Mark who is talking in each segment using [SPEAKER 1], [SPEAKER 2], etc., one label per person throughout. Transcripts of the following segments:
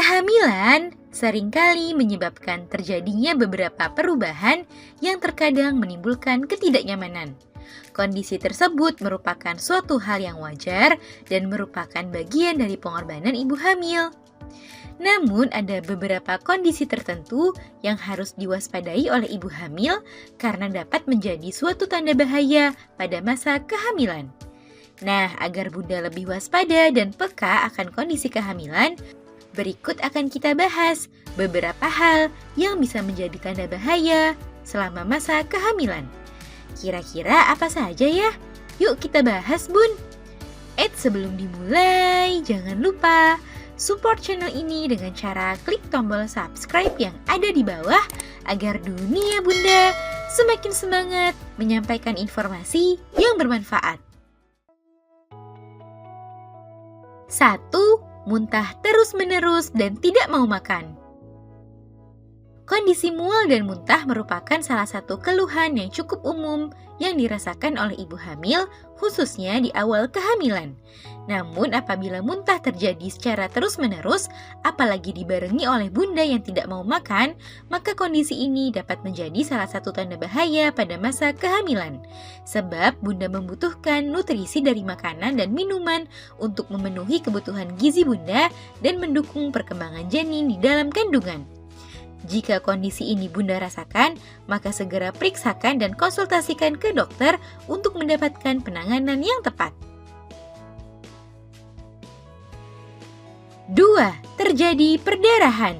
[SPEAKER 1] Kehamilan seringkali menyebabkan terjadinya beberapa perubahan yang terkadang menimbulkan ketidaknyamanan. Kondisi tersebut merupakan suatu hal yang wajar dan merupakan bagian dari pengorbanan ibu hamil. Namun, ada beberapa kondisi tertentu yang harus diwaspadai oleh ibu hamil karena dapat menjadi suatu tanda bahaya pada masa kehamilan. Nah, agar Bunda lebih waspada dan peka akan kondisi kehamilan, berikut akan kita bahas beberapa hal yang bisa menjadi tanda bahaya selama masa kehamilan. Kira-kira apa saja ya? Yuk kita bahas, Bun. Sebelum dimulai, jangan lupa support channel ini dengan cara klik tombol subscribe yang ada di bawah agar dunia Bunda semakin semangat menyampaikan informasi yang bermanfaat. 1. Muntah terus-menerus dan tidak mau makan. Kondisi mual dan muntah merupakan salah satu keluhan yang cukup umum yang dirasakan oleh ibu hamil, khususnya di awal kehamilan. Namun apabila muntah terjadi secara terus-menerus, apalagi dibarengi oleh bunda yang tidak mau makan, maka kondisi ini dapat menjadi salah satu tanda bahaya pada masa kehamilan. Sebab bunda membutuhkan nutrisi dari makanan dan minuman untuk memenuhi kebutuhan gizi bunda dan mendukung perkembangan janin di dalam kandungan. Jika kondisi ini Bunda rasakan, maka segera periksakan dan konsultasikan ke dokter untuk mendapatkan penanganan yang tepat. 2. Terjadi perdarahan.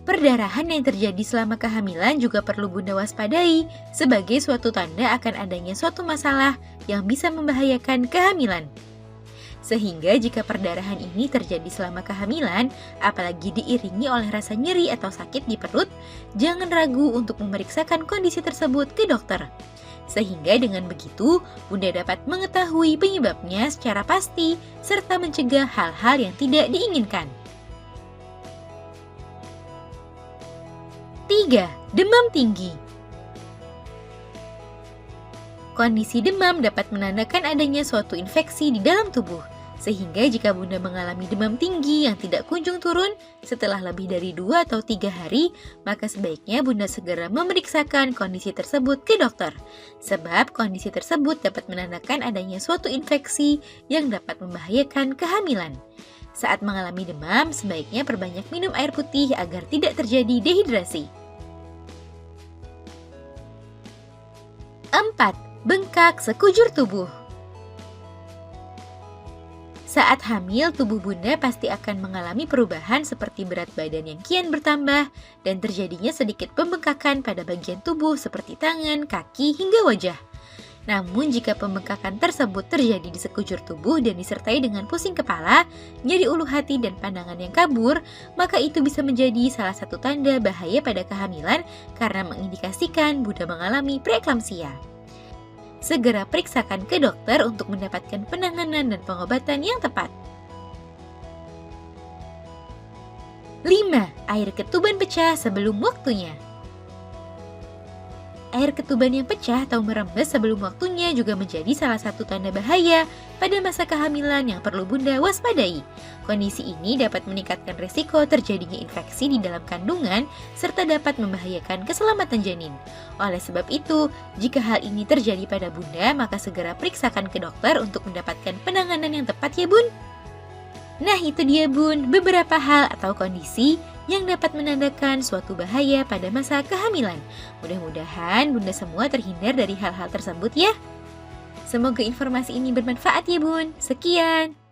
[SPEAKER 1] Perdarahan yang terjadi selama kehamilan juga perlu Bunda waspadai sebagai suatu tanda akan adanya suatu masalah yang bisa membahayakan kehamilan. Sehingga jika perdarahan ini terjadi selama kehamilan, apalagi diiringi oleh rasa nyeri atau sakit di perut, jangan ragu untuk memeriksakan kondisi tersebut ke dokter. Sehingga dengan begitu, Bunda dapat mengetahui penyebabnya secara pasti, serta mencegah hal-hal yang tidak diinginkan. 3. Demam tinggi. Kondisi demam dapat menandakan adanya suatu infeksi di dalam tubuh. Sehingga jika Bunda mengalami demam tinggi yang tidak kunjung turun setelah lebih dari 2 atau 3 hari, maka sebaiknya Bunda segera memeriksakan kondisi tersebut ke dokter. Sebab kondisi tersebut dapat menandakan adanya suatu infeksi yang dapat membahayakan kehamilan. Saat mengalami demam, sebaiknya perbanyak minum air putih agar tidak terjadi dehidrasi. 4. Bengkak sekujur tubuh. Saat hamil, tubuh Bunda pasti akan mengalami perubahan seperti berat badan yang kian bertambah dan terjadinya sedikit pembengkakan pada bagian tubuh seperti tangan, kaki, hingga wajah. Namun jika pembengkakan tersebut terjadi di sekujur tubuh dan disertai dengan pusing kepala, nyeri ulu hati dan pandangan yang kabur, maka itu bisa menjadi salah satu tanda bahaya pada kehamilan karena mengindikasikan Bunda mengalami preeklamsia. Segera periksakan ke dokter untuk mendapatkan penanganan dan pengobatan yang tepat. 5. Air ketuban pecah sebelum waktunya. Air ketuban yang pecah atau merembes sebelum waktunya juga menjadi salah satu tanda bahaya pada masa kehamilan yang perlu Bunda waspadai. Kondisi ini dapat meningkatkan risiko terjadinya infeksi di dalam kandungan serta dapat membahayakan keselamatan janin. Oleh sebab itu, jika hal ini terjadi pada Bunda, maka segera periksakan ke dokter untuk mendapatkan penanganan yang tepat ya Bun. Nah itu dia Bun, beberapa hal atau kondisi yang dapat menandakan suatu bahaya pada masa kehamilan. Mudah-mudahan Bunda semua terhindar dari hal-hal tersebut ya. Semoga informasi ini bermanfaat ya Bun. Sekian.